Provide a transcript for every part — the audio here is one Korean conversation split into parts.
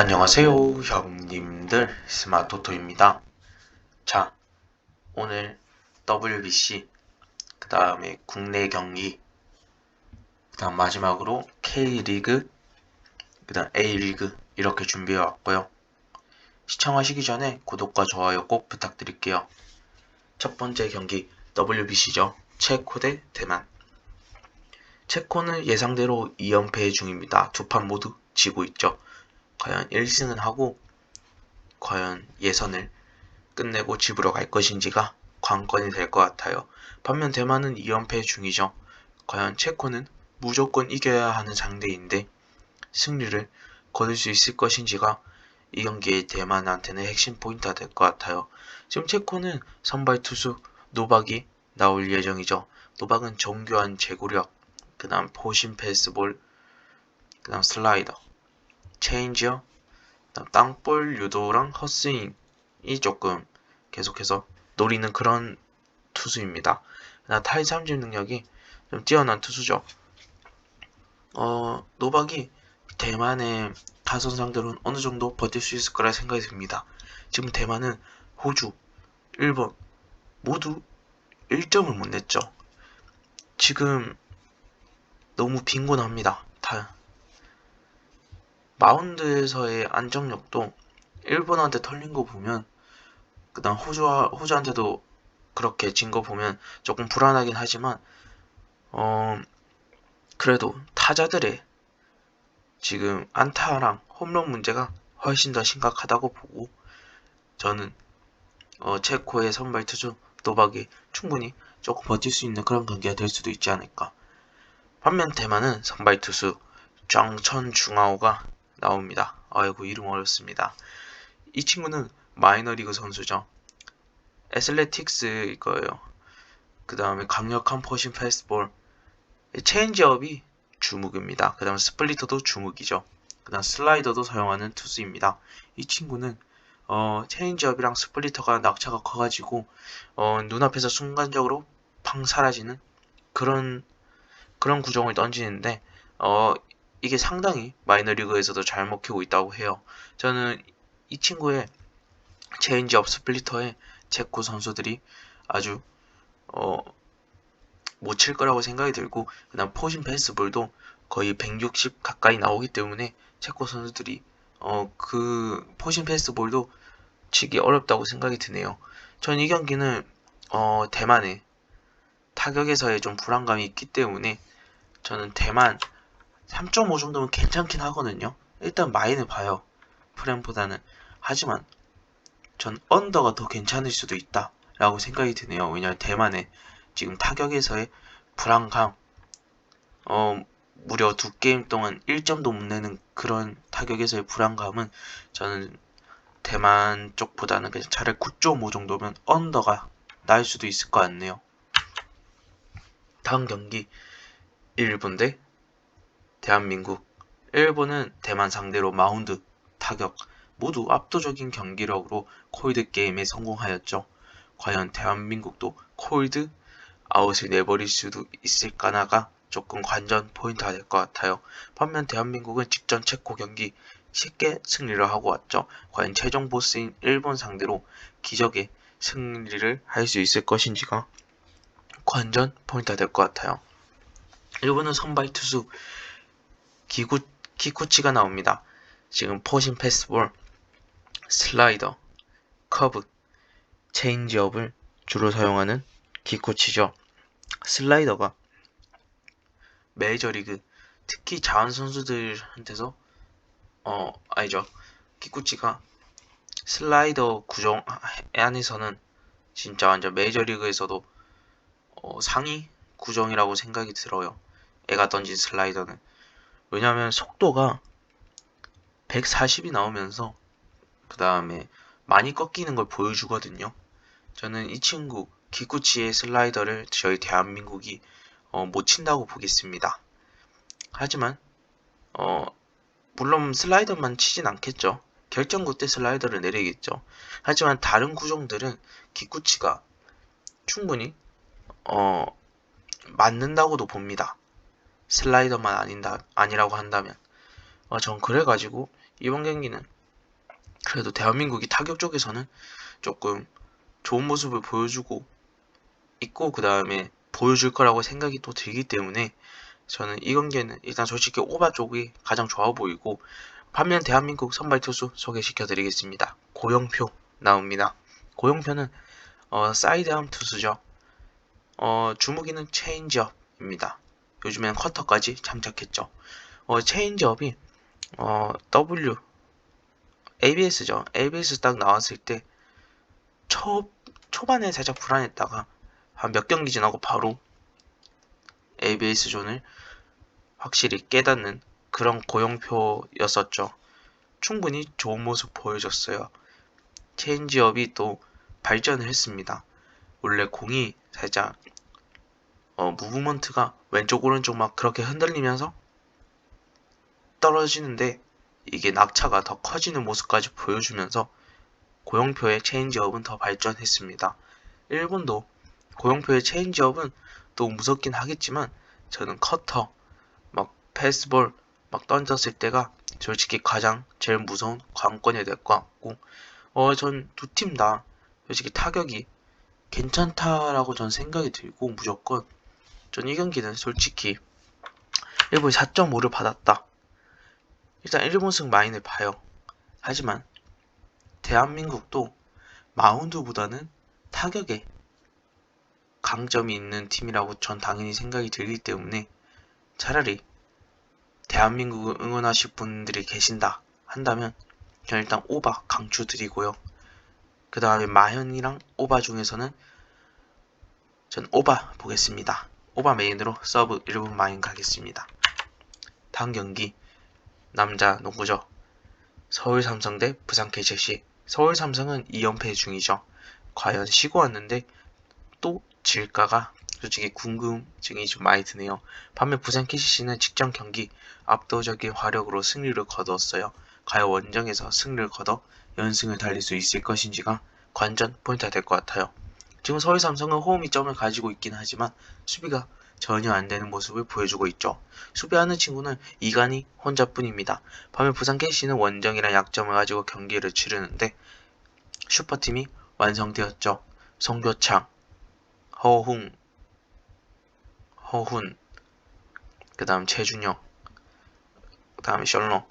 안녕하세요 형님들, 스마토토입니다. 자, 오늘 WBC, 그 다음에 국내 경기, 그 다음 마지막으로 K리그, 그 다음 A리그 이렇게 준비해 왔고요. 시청하시기 전에 구독과 좋아요 꼭 부탁드릴게요. 첫 번째 경기 WBC죠. 체코 대 대만. 체코는 예상대로 2연패 중입니다. 두 판 모두 지고 있죠. 과연 1승은 하고 과연 예선을 끝내고 집으로 갈 것인지가 관건이 될 것 같아요. 반면 대만은 2연패 중이죠. 과연 체코는 무조건 이겨야 하는 상대인데 승리를 거둘 수 있을 것인지가 이 경기의 대만한테는 핵심 포인트가 될 것 같아요. 지금 체코는 선발 투수 노박이 나올 예정이죠. 노박은 정교한 제구력, 그 다음 포심 패스볼, 그 다음 슬라이더, 체인지어, 그 다음 땅볼 유도랑 헛스윙이 조금 계속해서 노리는 그런 투수입니다. 탈삼진 능력이 좀 뛰어난 투수죠. 노박이 대만의 타선 상대로는 어느 정도 버틸 수 있을 거라 생각이 듭니다. 지금 대만은 호주, 일본 모두 1점을 못 냈죠. 지금 너무 빈곤합니다. 마운드에서의 안정력도 일본한테 털린 거 보면, 그 다음 호주한테도 그렇게 진 거 보면 조금 불안하긴 하지만, 그래도 타자들의 지금 안타랑 홈런 문제가 훨씬 더 심각하다고 보고, 저는 체코의 선발 투수 노박이 충분히 조금 버틸 수 있는 그런 경기가 될 수도 있지 않을까. 반면 대만은 선발 투수 장천 중하오가 나옵니다. 아이고, 이름 어렵습니다. 이 친구는 마이너리그 선수죠. 애슬레틱스일 거예요. 그 다음에 강력한 포신 패스볼, 체인지업이 주무기입니다. 그 다음 스플리터도 주무기죠. 그 다음 슬라이더도 사용하는 투수입니다. 이 친구는 체인지업이랑 스플리터가 낙차가 커가지고 눈앞에서 순간적으로 팡 사라지는 그런 구종을 던지는데, 이게 상당히 마이너리그에서도 잘 먹히고 있다고 해요. 저는 이 친구의 체인지업 스플리터에 체코 선수들이 아주 못 칠 거라고 생각이 들고, 그다음 포신 패스볼도 거의 160 가까이 나오기 때문에 체코 선수들이 그 포신 패스볼도 치기 어렵다고 생각이 드네요. 전 이 경기는 대만의 타격에서의 좀 불안감이 있기 때문에 저는 대만 3.5 정도면 괜찮긴 하거든요. 일단 마인을 봐요. 프렘보다는. 하지만 전 언더가 더 괜찮을 수도 있다 라고 생각이 드네요. 왜냐하면 대만의 지금 타격에서의 불안감, 무려 두 게임 동안 1점도 못 내는 그런 타격에서의 불안감은 저는 대만 쪽보다는 그냥 차라리 9.5 정도면 언더가 나을 수도 있을 것 같네요. 다음 경기 일본 대 대한민국. 일본은 대만 상대로 마운드, 타격 모두 압도적인 경기력으로 콜드 게임에 성공하였죠. 과연 대한민국도 콜드 아웃을 내버릴 수도 있을까나가 조금 관전 포인트가 될 것 같아요. 반면 대한민국은 직전 체코 경기 쉽게 승리를 하고 왔죠. 과연 최종 보스인 일본 상대로 기적의 승리를 할 수 있을 것인지가 관전 포인트가 될 것 같아요. 일본은 선발 투수 키쿠치가 나옵니다. 지금 포신 패스볼, 슬라이더, 커브, 체인지업을 주로 사용하는 키쿠치죠. 슬라이더가 메이저리그, 특히 자원 선수들한테서 아니죠. 키쿠치가 슬라이더 구종 안에서는 진짜 완전 메이저리그에서도 상위 구종이라고 생각이 들어요. 애가 던진 슬라이더는. 왜냐하면 속도가 140이 나오면서 그 다음에 많이 꺾이는 걸 보여주거든요. 저는 이 친구 기쿠치의 슬라이더를 저희 대한민국이 못 친다고 보겠습니다. 하지만 물론 슬라이더만 치진 않겠죠. 결정구 때 슬라이더를 내리겠죠. 하지만 다른 구종들은 기쿠치가 충분히 맞는다고도 봅니다. 슬라이더만 아니라고 한다면. 전 그래가지고 이번 경기는 그래도 대한민국이 타격 쪽에서는 조금 좋은 모습을 보여주고 있고 그 다음에 보여줄 거라고 생각이 또 들기 때문에 저는 이 경기에는 일단 솔직히 오바 쪽이 가장 좋아 보이고, 반면 대한민국 선발 투수 소개시켜 드리겠습니다. 고영표 나옵니다. 고영표는 사이드암 투수죠. 주무기는 체인지업입니다. 요즘엔 커터까지 장착했죠. 체인지업이 W ABS죠. ABS 딱 나왔을 때 초반에 살짝 불안했다가 한 몇 경기 지나고 바로 ABS 존을 확실히 깨닫는 그런 고영표였었죠. 충분히 좋은 모습 보여줬어요. 체인지업이 또 발전을 했습니다. 원래 공이 살짝 무브먼트가 왼쪽 오른쪽 막 그렇게 흔들리면서 떨어지는데 이게 낙차가 더 커지는 모습까지 보여주면서 고영표의 체인지업은 더 발전했습니다. 일본도 고영표의 체인지업은 또 무섭긴 하겠지만 저는 커터, 막 패스볼 막 던졌을 때가 솔직히 가장 제일 무서운 관건이 될 것 같고, 전 두 팀 다 솔직히 타격이 괜찮다라고 전 생각이 들고, 무조건 전 이 경기는 솔직히 일본이 4.5를 받았다. 일단 일본승 마인을 봐요. 하지만 대한민국도 마운드보다는 타격에 강점이 있는 팀이라고 전 당연히 생각이 들기 때문에 차라리 대한민국을 응원하실 분들이 계신다 한다면 저는 일단 오바 강추드리고요. 그 다음에 마현이랑 오바 중에서는 전 오바 보겠습니다. 오바 메인으로 서브 1분 마인 가겠습니다. 다음 경기 남자 농구죠. 서울 삼성 대 부산 KCC. 서울 삼성은 2연패 중이죠. 과연 쉬고 왔는데 또 질까가 솔직히 궁금증이 좀 많이 드네요. 반면 부산 KCC는 직전 경기 압도적인 화력으로 승리를 거두었어요. 과연 원정에서 승리를 거둬 연승을 달릴 수 있을 것인지가 관전 포인트가 될 것 같아요. 지금 서울 삼성은 호흡이점을 가지고 있긴 하지만 수비가 전혀 안 되는 모습을 보여주고 있죠. 수비하는 친구는 이간이 혼자뿐입니다. 반면 부산 KC는 원정이란 약점을 가지고 경기를 치르는데 슈퍼팀이 완성되었죠. 송교창, 허훈, 그 다음 최준영, 그 다음에 셜롱,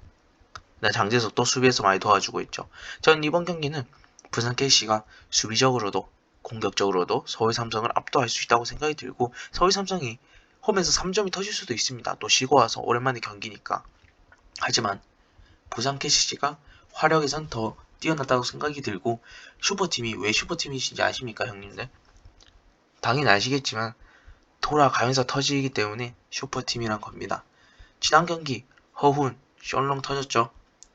장재석 또 수비에서 많이 도와주고 있죠. 전 이번 경기는 부산 KC가 수비적으로도 공격적으로도 서울 삼성을 압도할 수 있다고 생각이 들고, 서울 삼성이 홈에서 3점이 터질 수도 있습니다. 또 쉬고 와서 오랜만에 경기니까. 하지만 부산 KCC가 화력에선 더 뛰어났다고 생각이 들고, 슈퍼팀이 왜 슈퍼팀이신지 아십니까 형님들? 당연히 아시겠지만 돌아가면서 터지기 때문에 슈퍼팀이란 겁니다. 지난 경기 허훈, 셜롱 터졌죠.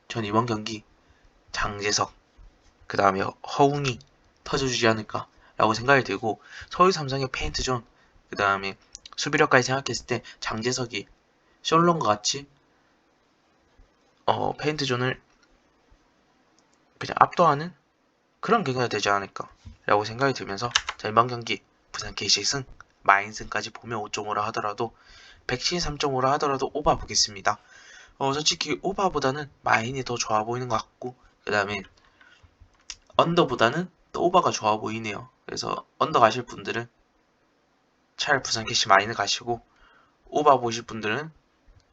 전 이번 경기 장재석, 그 다음에 허웅이 터져주지 않을까 라고 생각이 들고, 서울 삼성의 페인트존, 그 다음에 수비력까지 생각했을 때 장재석이 셜롱과 같이 페인트존을 그냥 압도하는 그런 경기가 되지 않을까 라고 생각이 들면서, 자, 이번 경기 부산 KC 승, 마인승까지 보면 5.5라 하더라도, 백신 3.5라 하더라도 오바 보겠습니다. 솔직히 오바보다는 마인이 더 좋아 보이는 것 같고, 그 다음에 언더보다는 또 오바가 좋아 보이네요. 그래서 언더 가실 분들은 차라리 부산 캐시 마인을 가시고, 오바 보실 분들은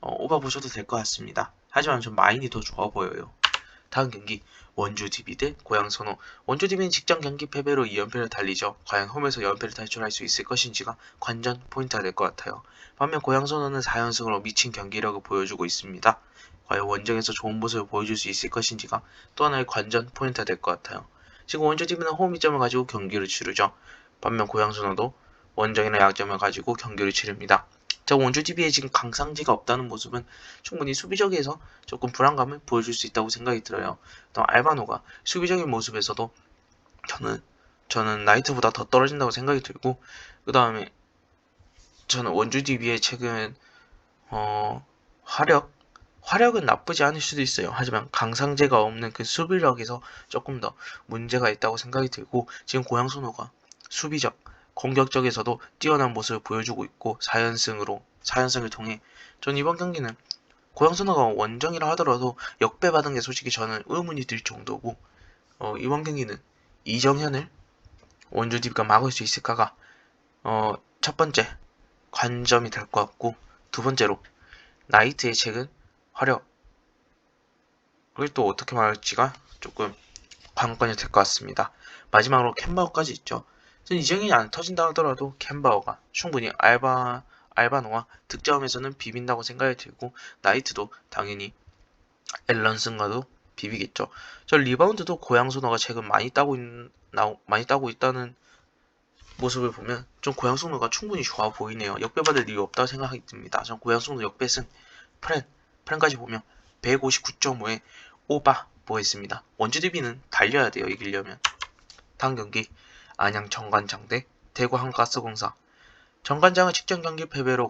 오바 보셔도 될 것 같습니다. 하지만 좀 마인이 더 좋아 보여요. 다음 경기 원주 DB 대 고양 선호. 원주 DB는 직전 경기 패배로 2연패를 달리죠. 과연 홈에서 연패를 탈출할 수 있을 것인지가 관전 포인트가 될 것 같아요. 반면 고양 선호는 4연승으로 미친 경기력을 보여주고 있습니다. 과연 원정에서 좋은 모습을 보여줄 수 있을 것인지가 또 하나의 관전 포인트가 될 것 같아요. 지금 원주 DB는 홈 이점을 가지고 경기를 치르죠. 반면 고양 선호도 원정이나 약점을 가지고 경기를 치릅니다. 자, 원주 DB에 지금 강상지가 없다는 모습은 충분히 수비적에서 조금 불안감을 보여줄 수 있다고 생각이 들어요. 또 알바노가 수비적인 모습에서도 저는 나이트보다 더 떨어진다고 생각이 들고, 그 다음에 저는 원주 DB의 최근 화력은 나쁘지 않을 수도 있어요. 하지만 강상재가 없는 그 수비력에서 조금 더 문제가 있다고 생각이 들고, 지금 고양선호가 수비적 공격적에서도 뛰어난 모습을 보여주고 있고 4연승을 통해 전 이번 경기는 고양 선호가 원정이라 하더라도 역배받은 게 솔직히 저는 의문이 들 정도고, 이번 경기는 이정현을 원주 DB가 막을 수 있을까가 첫 번째 관점이 될 것 같고, 두 번째로 나이트의 최근 활약을 또 어떻게 말할지가 조금 관건이 될 것 같습니다. 마지막으로 캔바우까지 있죠. 이정현이 안 터진다 하더라도 캔바우가 충분히 알바노와 득점에서는 비빈다고 생각이 들고, 나이트도 당연히 앨런슨과도 비비겠죠. 저 리바운드도 고양 소너가 최근 많이 따고 있다는 모습을 보면 좀 고양 소너가 충분히 좋아 보이네요. 역배받을 이유 없다고 생각이 듭니다. 전 고양 소너 역배승 프렌까지 보면 159.5에 오바 보였습니다. 원주 DB는 달려야 돼요, 이기려면. 다음 경기 안양 정관장 대 대구 한국가스공사. 정관장은 직전 경기 패배를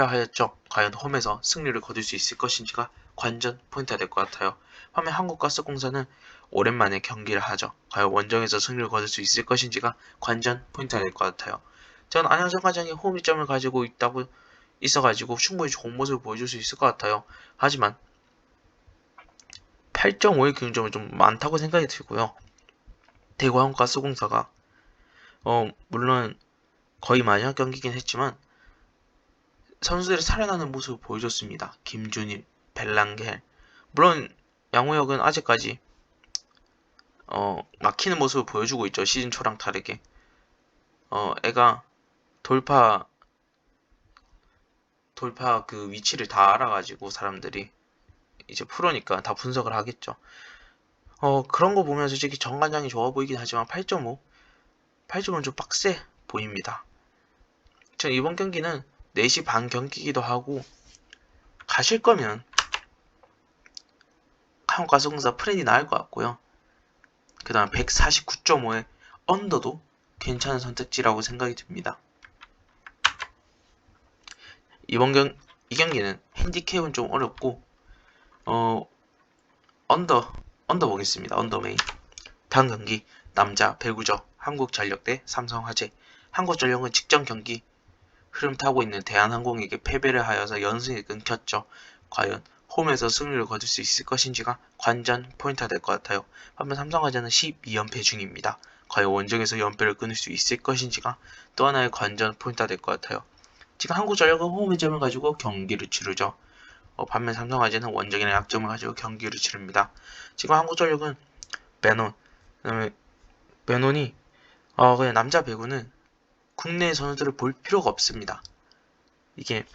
하였죠. 과연 홈에서 승리를 거둘 수 있을 것인지가 관전 포인트가 될 것 같아요. 반면 한국가스공사는 오랜만에 경기를 하죠. 과연 원정에서 승리를 거둘 수 있을 것인지가 관전 포인트가 될 것 같아요. 전 안양 정관장이 홈 이점을 가지고 있어가지고 충분히 좋은 모습을 보여줄 수 있을 것 같아요. 하지만 8.5의 기준점은 좀 많다고 생각이 들고요. 대구 한국가스공사가 물론 거의 마지막 경기긴 했지만 선수들이 살아나는 모습을 보여줬습니다. 김준일, 벨랑겔. 물론 양호혁은 아직까지 막히는 모습을 보여주고 있죠. 시즌 초랑 다르게. 애가 돌파 그 위치를 다 알아가지고 사람들이 이제 프로니까 다 분석을 하겠죠. 그런 거 보면 솔직히 정관장이 좋아 보이긴 하지만 8.5는 좀 빡세 보입니다. 전 이번 경기는 4시 반 경기이기도 하고, 가실 거면 한국가스공사 프렌이 나을 것 같고요. 그 다음 149.5의 언더도 괜찮은 선택지라고 생각이 듭니다. 이 경기는 핸디캡은 좀 어렵고, 언더 보겠습니다. 언더 메인. 다음 경기 남자 배구죠. 한국전력 대 삼성화재. 한국전력은 직전 경기 흐름 타고 있는 대한항공에게 패배를 하여서 연승이 끊겼죠. 과연 홈에서 승리를 거둘 수 있을 것인지가 관전 포인트가 될 것 같아요. 반면 삼성화재는 12연패 중입니다. 과연 원정에서 연패를 끊을 수 있을 것인지가 또 하나의 관전 포인트가 될 것 같아요. 지금 한국전력은 홈이점을 가지고 경기를 치르죠. 반면 삼성화재는 원정이나 약점을 가지고 경기를 치릅니다. 지금 한국전력은 베논이 그냥 남자 배구는 국내 선수들을 볼 필요가 없습니다. 이게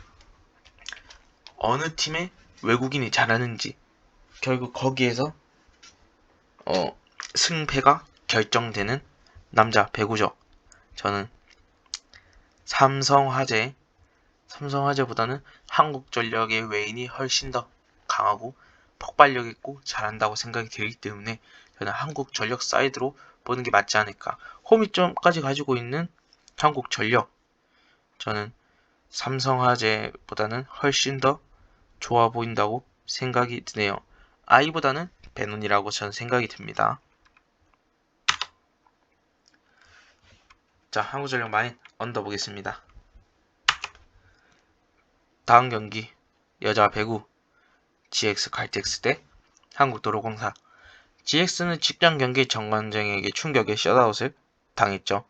어느 팀의 외국인이 잘하는지 결국 거기에서 승패가 결정되는 남자 배구죠. 저는 삼성화재보다는 한국전력의 외인이 훨씬 더 강하고 폭발력 있고 잘한다고 생각이 들기 때문에 저는 한국전력 사이드로 보는 게 맞지 않을까. 홈이점까지 가지고 있는 한국전력, 저는 삼성화재보다는 훨씬 더 좋아 보인다고 생각이 드네요. 아이보다는 베논이라고 저는 생각이 듭니다. 자, 한국전력 마인 언더 보겠습니다. 다음 경기 여자 배구 GX 칼텍스 대 한국도로공사. GX는 직전 경기 정관장에게 충격의 셧아웃을 당했죠.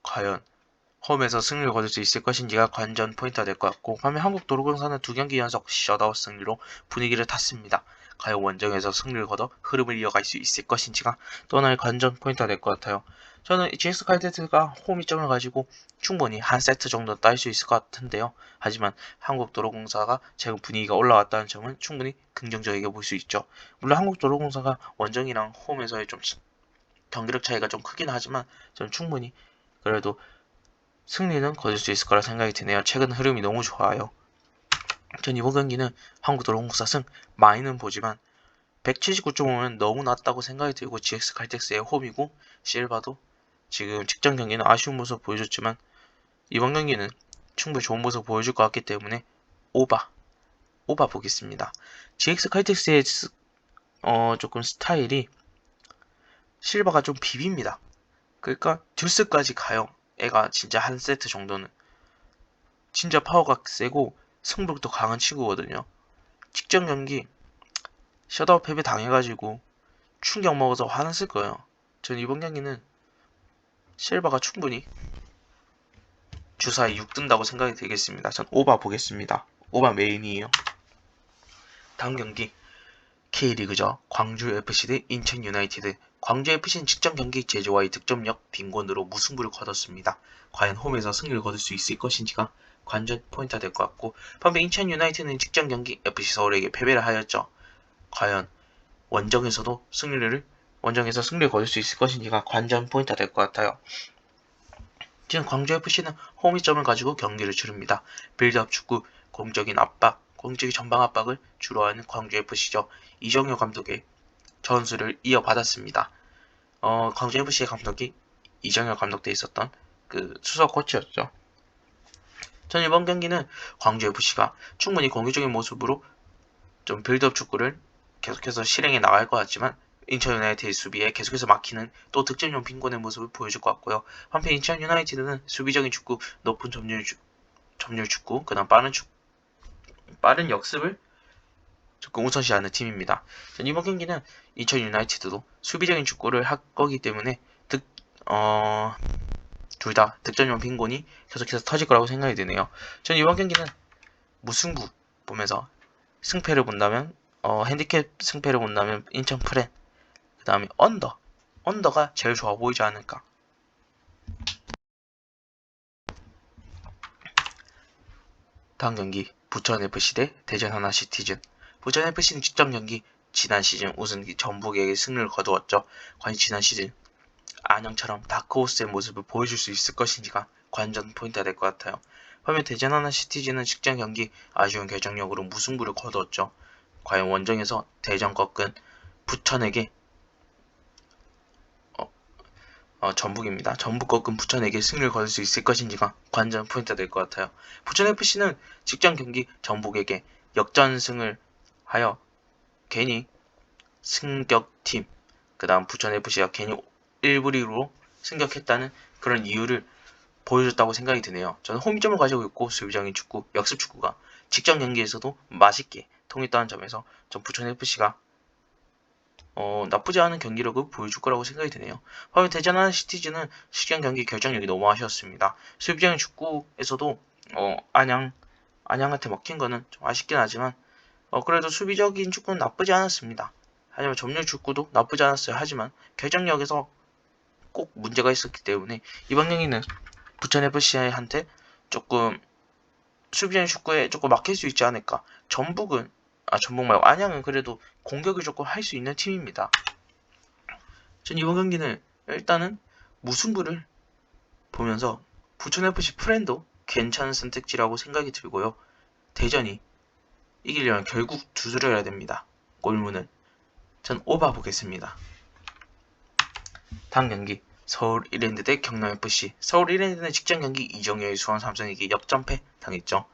과연 홈에서 승리를 거둘 수 있을 것인지가 관전 포인트가 될 것 같고, 반면 한국도로공사는 2경기 연속 셧아웃 승리로 분위기를 탔습니다. 과연 원정에서 승리를 거둬 흐름을 이어갈 수 있을 것인지가 또 하나의 관전 포인트가 될 것 같아요. 저는 GX 칼텍스가 홈 이점을 가지고 충분히 한 세트 정도 딸 수 있을 것 같은데요. 하지만 한국도로공사가 최근 분위기가 올라왔다는 점은 충분히 긍정적이게 볼 수 있죠. 물론 한국도로공사가 원정이랑 홈에서의 좀 경기력 차이가 좀 크긴 하지만 저는 충분히 그래도 승리는 거둘 수 있을 거라 생각이 드네요. 최근 흐름이 너무 좋아요. 전 이번 경기는 한국도로공사 승 많이는 보지만 179.5면 너무 낮다고 생각이 들고, GX 칼텍스의 홈이고 실바도 지금 직전 경기는 아쉬운 모습 보여줬지만 이번 경기는 충분히 좋은 모습 보여줄 것 같기 때문에 오바 보겠습니다. GX 칼텍스의 조금 스타일이 실바가 좀 비빕니다. 그러니까 듀스까지 가요. 애가 진짜 한 세트 정도는 진짜 파워가 세고 승부력도 강한 친구거든요. 직전 경기 셧아웃 패배 당해가지고 충격 먹어서 화났을 거예요. 전 이번 경기는 실바가 충분히 주사위 6 뜬다고 생각이 되겠습니다. 전 오바 보겠습니다. 오바 메인이에요. 다음 경기 K리그죠. 광주FC 대 인천 유나이티드. 광주FC는 직전 경기 제주와의 득점력 빈곤으로 무승부를 거뒀습니다. 과연 홈에서 승리를 거둘 수 있을 것인지가 관전 포인트가 될 것 같고, 반면 인천 유나이티드는 직전 경기 FC 서울에게 패배를 하였죠. 과연 원정에서 승리를 거둘 수 있을 것인지가 관전 포인트가 될 것 같아요. 지금 광주FC는 홈이점을 가지고 경기를 치릅니다. 빌드업 축구, 공적인 전방 압박을 주로 하는 광주FC죠. 이정효 감독의 전술을 이어받았습니다. 광주FC의 감독이 이정효 감독 때 있었던 그 수석 코치였죠. 전 이번 경기는 광주FC가 충분히 공격적인 모습으로 좀 빌드업 축구를 계속해서 실행해 나갈 것 같지만, 인천 유나이티드 수비에 계속해서 막히는 또 득점용 빈곤의 모습을 보여줄 것 같고요. 한편 인천 유나이티드는 수비적인 축구, 높은 점유율 축구, 그다음 빠른 역습을 조금 우선시하는 팀입니다. 이번 경기는 인천 유나이티드도 수비적인 축구를 할 거기 때문에 둘 다 득점용 빈곤이 계속해서 터질 거라고 생각이 드네요. 전 이번 경기는 무승부 보면서 승패를 본다면 핸디캡 승패를 본다면 인천 프렌, 그 다음에 언더가 제일 좋아 보이지 않을까. 다음 경기 부천FC 대 대전 하나시티즌. 부천FC는 직전 경기 지난 시즌 우승기 전북에게 승리를 거두었죠. 과연 지난 시즌 안영처럼 다크호스의 모습을 보여줄 수 있을 것인지가 관전 포인트가 될 것 같아요. 반면 대전 하나시티즌은 직전 경기 아쉬운 결정력으로 무승부를 거두었죠. 과연 원정에서 대전 꺾은 부천에게 전북입니다. 전북 꺾은 부천에게 승리를 거둘 수 있을 것인지가 관전 포인트가 될 것 같아요. 부천FC는 직전 경기 전북에게 역전승을 하여 괜히 승격팀, 그 다음 부천FC가 괜히 1부 리그로 승격했다는 그런 이유를 보여줬다고 생각이 드네요. 저는 홈점을 가지고 있고 수비적인 축구, 역습 축구가 직전 경기에서도 맛있게 통했다는 점에서 전 부천FC가 나쁘지 않은 경기력을 보여줄 거라고 생각이 드네요. 반면 대전 하나시티즌은 직전 경기 결정력이 너무 아쉬웠습니다. 수비적인 축구에서도 안양한테 먹힌 거는 좀 아쉽긴 하지만 그래도 수비적인 축구는 나쁘지 않았습니다. 하지만 점유율 축구도 나쁘지 않았어요. 하지만 결정력에서 꼭 문제가 있었기 때문에 이번 경기는 부천FC한테 조금 수비적인 축구에 조금 막힐 수 있지 않을까. 전북 말고 안양은 그래도 공격을 조금 할 수 있는 팀입니다. 전 이번 경기는 일단은 무승부를 보면서 부천FC 프렌도 괜찮은 선택지라고 생각이 들고요. 대전이 이기려면 결국 두드려야 됩니다. 골문을. 전 오바 보겠습니다. 다음 경기 서울 이랜드 대 경남FC. 서울 이랜드는 직전 경기 이정효의 수원 삼성에게 역전패 당했죠.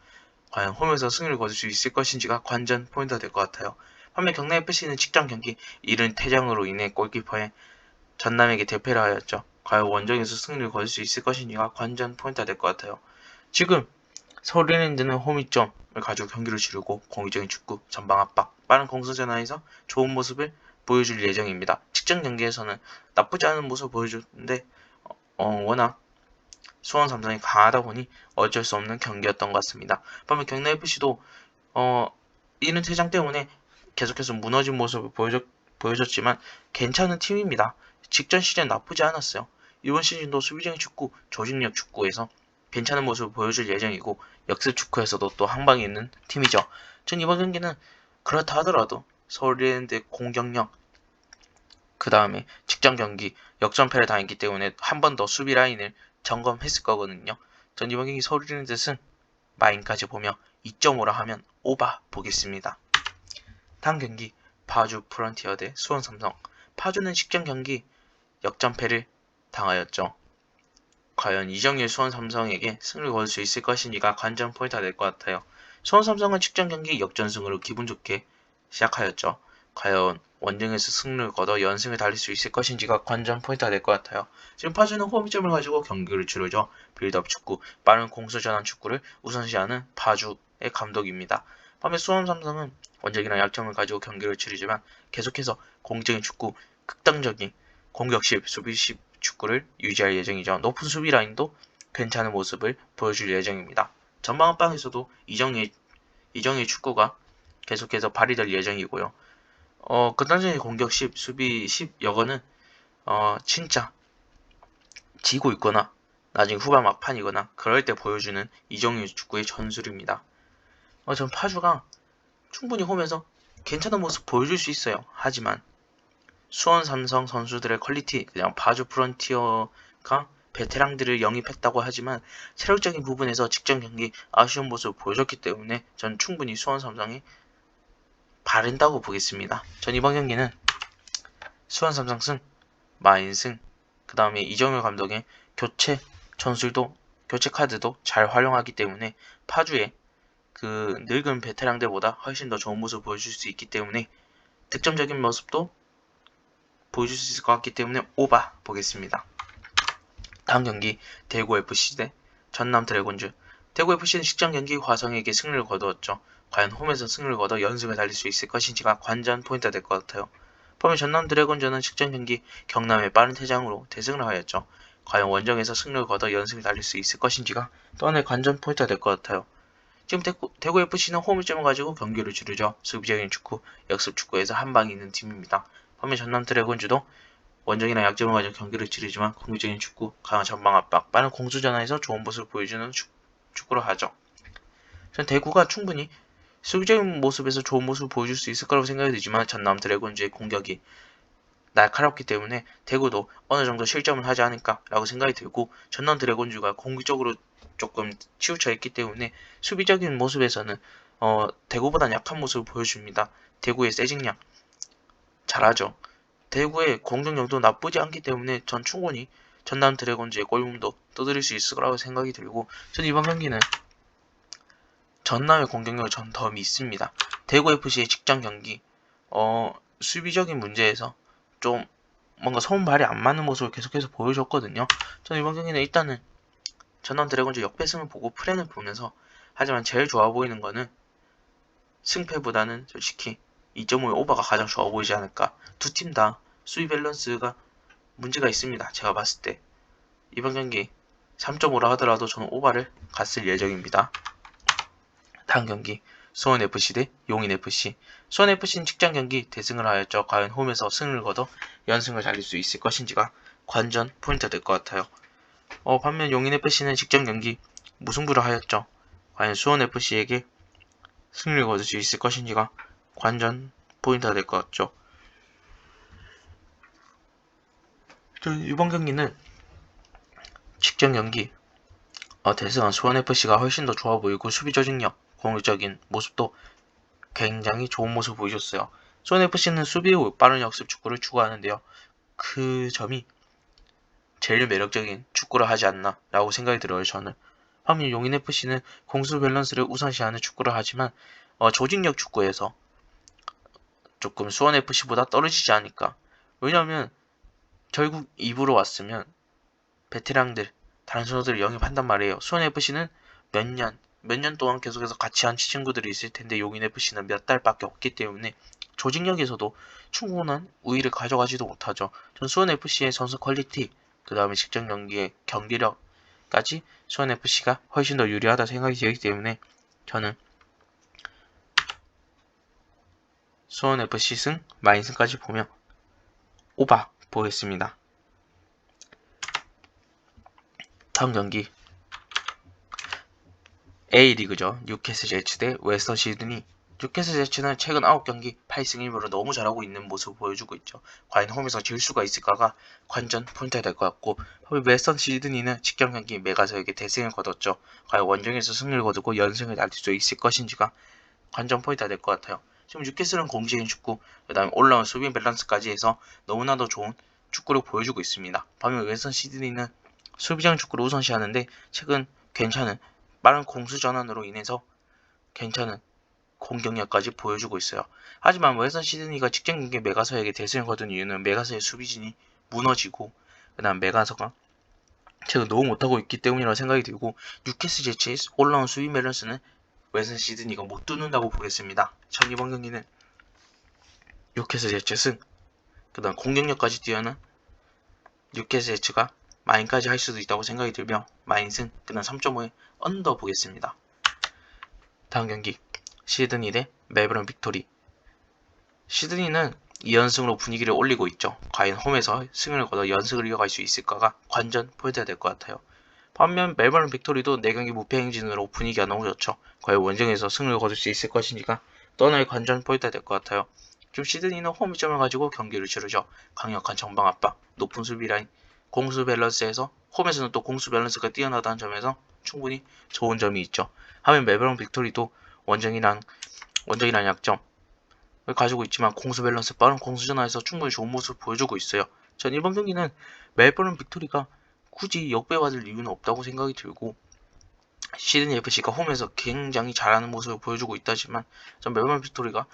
과연 홈에서 승리를 거둘 수 있을 것인지가 관전 포인트가 될 것 같아요. 반면 경남FC는 직전 경기 이른 퇴장으로 인해 골키퍼의 전남에게 대패를 하였죠. 과연 원정에서 승리를 거둘 수 있을 것인지가 관전 포인트가 될 것 같아요. 지금 서울 이랜드는 홈이점을 가지고 경기를 치르고 공격적인 축구, 전방 압박, 빠른 공수 전환에서 좋은 모습을 보여줄 예정입니다. 직전 경기에서는 나쁘지 않은 모습을 보여줬는데 워낙 수원 삼성이 강하다 보니 어쩔 수 없는 경기였던 것 같습니다. 반면 경남FC도 이른 퇴장 때문에 계속해서 무너진 모습을 보여줬지만 괜찮은 팀입니다. 직전 시즌 나쁘지 않았어요. 이번 시즌도 수비적인 축구, 조직력 축구에서 괜찮은 모습을 보여줄 예정이고 역습 축구에서도 또 한방에 있는 팀이죠. 전 이번 경기는 그렇다 하더라도 서울 이랜드의 공격력, 그 다음에 직전 경기 역전패를 당했기 때문에 한 번 더 수비 라인을 점검했을 거거든요. 전 이번 경기 서울 이랜드 승 마인까지 보며 2.5라 하면 오바 보겠습니다. 다음 경기 파주 프론티어 대 수원 삼성. 파주는 직전 경기 역전패를 당하였죠. 과연 이정일 수원 삼성에게 승리를 거둘 수 있을 것인지가 관전 포인트가 될 것 같아요. 수원 삼성은 직전 경기 역전승으로 기분 좋게 시작하였죠. 과연 원정에서 승리를 거둬 연승을 달릴 수 있을 것인지가 관전 포인트가 될 것 같아요. 지금 파주는 홈점을 가지고 경기를 치르죠. 빌드업 축구, 빠른 공수 전환 축구를 우선시하는 파주의 감독입니다. 반면 수원 삼성은 원적이나 약점을 가지고 경기를 치르지만 계속해서 공격적인 축구, 극단적인 공격 10, 수비 10 축구를 유지할 예정이죠. 높은 수비 라인도 괜찮은 모습을 보여줄 예정입니다. 전방 압박에서도 이정의 축구가 계속해서 발휘될 예정이고요. 극단적인 공격 10, 수비 10 여거는 진짜 지고 있거나 나중에 후반 막판이거나 그럴 때 보여주는 이정의 축구의 전술입니다. 전 파주가 충분히 홈에서 괜찮은 모습 보여줄 수 있어요. 하지만 수원 삼성 선수들의 퀄리티, 그냥 파주 프론티어가 베테랑들을 영입했다고 하지만 체력적인 부분에서 직전 경기 아쉬운 모습을 보여줬기 때문에 전 충분히 수원 삼성이 바른다고 보겠습니다. 전 이번 경기는 수원 삼성 승, 마인 승, 그 다음에 이정효 감독의 교체 전술도 교체 카드도 잘 활용하기 때문에 파주의 그 늙은 베테랑들보다 훨씬 더 좋은 모습을 보여줄 수 있기 때문에 득점적인 모습도 보여줄 수 있을 것 같기 때문에 오바 보겠습니다. 다음 경기 대구FC 대 전남 드래곤즈. 대구FC는 직전 경기 화성에게 승리를 거두었죠. 과연 홈에서 승리를 거둬 연승을 달릴 수 있을 것인지가 관전 포인트가 될 것 같아요. 반면 전남 드래곤즈는 직전 경기 경남의 빠른 퇴장으로 대승을 하였죠. 과연 원정에서 승리를 거둬 연승을 달릴 수 있을 것인지가 또 하나의 관전 포인트가 될 것 같아요. 지금 대구FC는 홈일점을 가지고 경기를 치르죠. 수비적인 축구, 역습 축구에서 한방이 있는 팀입니다. 반면 전남 드래곤즈도 원정이나 약점을 가지고 경기를 치르지만 공격적인 축구, 강한 전방 압박, 빠른 공수 전환에서 좋은 모습을 보여주는 축구를 하죠. 전 대구가 충분히 수비적인 모습에서 좋은 모습을 보여줄 수 있을 거라고 생각이 들지만 전남 드래곤즈의 공격이 날카롭기 때문에 대구도 어느 정도 실점을 하지 않을까라고 생각이 들고 전남 드래곤즈가 공격적으로 조금 치우쳐 있기 때문에 수비적인 모습에서는 대구보다는 약한 모습을 보여줍니다. 대구의 세징양 잘하죠. 대구의 공격력도 나쁘지 않기 때문에 전 충분히 전남 드래곤즈의 골문도 두드릴 수 있을 거라고 생각이 들고 전 이번 경기는 전남의 공격력을 전 더 믿습니다. 대구FC의 직전 경기 수비적인 문제에서 좀 뭔가 손발이 안 맞는 모습을 계속해서 보여줬거든요. 전 이번 경기는 일단은 전남 드래곤즈 역배승을 보고 플랜을 보면서 하지만 제일 좋아 보이는 거는 승패보다는 솔직히 2.5의 오버가 가장 좋아 보이지 않을까. 두 팀 다 수비 밸런스가 문제가 있습니다. 제가 봤을 때 이번 경기 3.5라 하더라도 저는 오버를 갔을 예정입니다. 다음 경기 수원FC 대 용인FC. 수원FC는 직전 경기 대승을 하였죠. 과연 홈에서 승을 거둬 연승을 달릴 수 있을 것인지가 관전 포인트가 될 것 같아요. 반면 용인FC는 직전 경기 무승부를 하였죠. 과연 수원FC에게 승리를 거둘 수 있을 것인지가 관전 포인트가 될 것 같죠. 이번 경기는 직전 경기 대승한 수원FC가 훨씬 더 좋아 보이고 수비 조직력, 공격적인 모습도 굉장히 좋은 모습을 보여줬어요. 수원FC는 수비 후 빠른 역습 축구를 추구하는데요. 그 점이 제일 매력적인 축구를 하지 않나 라고 생각이 들어요. 저는. 반면 용인FC는 공수 밸런스를 우선시하는 축구를 하지만 조직력 축구에서 조금 수원FC보다 떨어지지 않을까. 왜냐하면 결국 2부로 왔으면 베테랑들, 다른 선수들을 영입한단 말이에요. 수원FC는 몇 년 동안 계속해서 같이 한 친구들이 있을 텐데 용인FC는 몇 달밖에 없기 때문에 조직력에서도 충분한 우위를 가져가지도 못하죠. 전 수원FC의 선수 퀄리티, 그 다음에 직전 경기의 경기력까지 수원FC가 훨씬 더 유리하다 생각이 들기 때문에 저는 수원FC 승, 마인승까지 보며 오바 보겠습니다. 다음 경기 A리그죠. 뉴캐슬 제츠 대 웨스턴 시드니. 뉴캐슬 제츠는 최근 9경기 8승 1무로 너무 잘하고 있는 모습을 보여주고 있죠. 과연 홈에서 질 수가 있을까가 관전 포인트가 될 것 같고 웨스턴 시드니는 직전 경기 메가서에게 대승을 거뒀죠. 과연 원정에서 승리를 거두고 연승을 달릴 수 있을 것인지가 관전 포인트가 될 것 같아요. 지금 뉴캐슬은 공식적인 축구, 그 다음에 올라온 수비 밸런스까지 해서 너무나도 좋은 축구를 보여주고 있습니다. 반면 웨스턴 시드니는 수비적인 축구를 우선시하는데 최근 괜찮은 빠른 공수 전환으로 인해서 괜찮은 공격력까지 보여주고 있어요. 하지만 웨스턴 시드니가 직전 경기 메가서에게 대승을 거둔 이유는 메가서의 수비진이 무너지고 그 다음 메가서가 최근 너무 못하고 있기 때문이라고 생각이 들고 뉴캐슬 제치의 올라온 수비 밸런스는 웨슬 시드니가 못 뚫는다고 보겠습니다. 전 이번 경기는 뉴캐슬 제츠승, 그 다음 공격력까지 뛰어난 뉴캐슬 제츠가 마인까지 할 수도 있다고 생각이 들며 마인승, 그 다음 3.5의 언더 보겠습니다. 다음 경기 시드니 대 멜버른 빅토리. 시드니는 2연승으로 분위기를 올리고 있죠. 과연 홈에서 승을 거둬 연승을 이어갈 수 있을까가 관전 포인트가 될 것 같아요. 반면 멜버른 빅토리도 4경기 무패 행진으로 분위기가 너무 좋죠. 과연 원정에서 승을 거둘 수 있을 것인지가 또 하나의 관전 포인트가 될 것 같아요. 좀 시드니는 홈점을 가지고 경기를 치르죠. 강력한 전방 압박, 높은 수비 라인, 공수 밸런스에서 홈에서는 또 공수 밸런스가 뛰어나다는 점에서 충분히 좋은 점이 있죠. 하면 멜버른 빅토리도 원정이란 약점을 가지고 있지만 공수 밸런스, 빠른 공수 전환에서 충분히 좋은 모습을 보여주고 있어요. 전 이번 경기는 멜버른 빅토리가 굳이 역배받을 이유는 없다고 생각이 들고, 시드니 FC가 홈에서 굉장히 잘하는 모습을 보여주고 있다지만 전 멜버른 빅토리가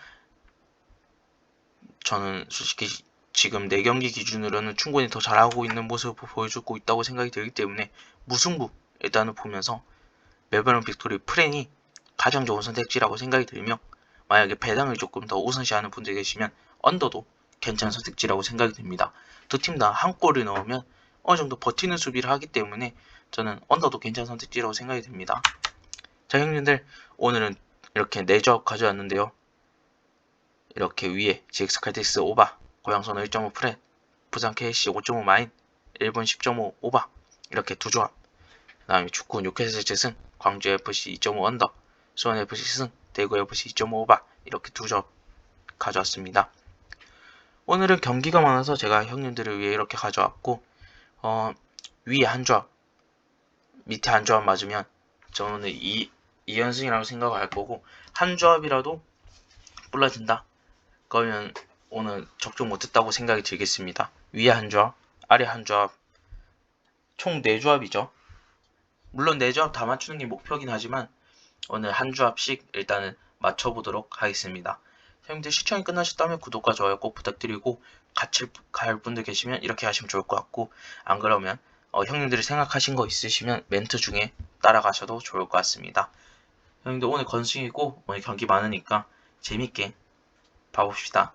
저는 솔직히 지금 4경기 기준으로는 충분히 더 잘하고 있는 모습을 보여주고 있다고 생각이 들기 때문에 무승부 일단은 보면서 멜버른 빅토리 프렌이 가장 좋은 선택지라고 생각이 들며, 만약에 배당을 조금 더 우선시하는 분들 계시면 언더도 괜찮은 선택지라고 생각이 듭니다. 두 팀 다 한 골을 넣으면 어느 정도 버티는 수비를 하기 때문에 저는 언더도 괜찮은 선택지라고 생각이 듭니다. 자, 형님들, 오늘은 이렇게 4조합 가져왔는데요. 이렇게 위에 GX 칼텍스 오바, 고양선호 1.5 프렛, 부산 KC 5.5 마인, 일본 10.5 오바, 이렇게 2조합. 그 다음에 축구 뉴캐슬 제승, 광주 FC 2.5 언더, 수원 FC 승, 대구 FC 2.5 오바, 이렇게 2조합 가져왔습니다. 오늘은 경기가 많아서 제가 형님들을 위해 이렇게 가져왔고, 위에 한 조합, 밑에 한 조합 맞으면 저는 2연승이라고 생각을 할 거고, 한 조합이라도 불러진다 그러면 오늘 적중 못했다고 생각이 들겠습니다. 위에 한 조합, 아래 한 조합, 총 4조합이죠. 물론 4조합 다 맞추는 게 목표긴 하지만 오늘 한 조합씩 일단은 맞춰보도록 하겠습니다. 형님들 시청이 끝나셨다면 구독과 좋아요 꼭 부탁드리고, 같이 갈 분들 계시면 이렇게 하시면 좋을 것 같고, 안 그러면 형님들이 생각하신 거 있으시면 멘트 중에 따라가셔도 좋을 것 같습니다. 형님들 오늘 건승이고 오늘 경기 많으니까 재밌게 봐봅시다.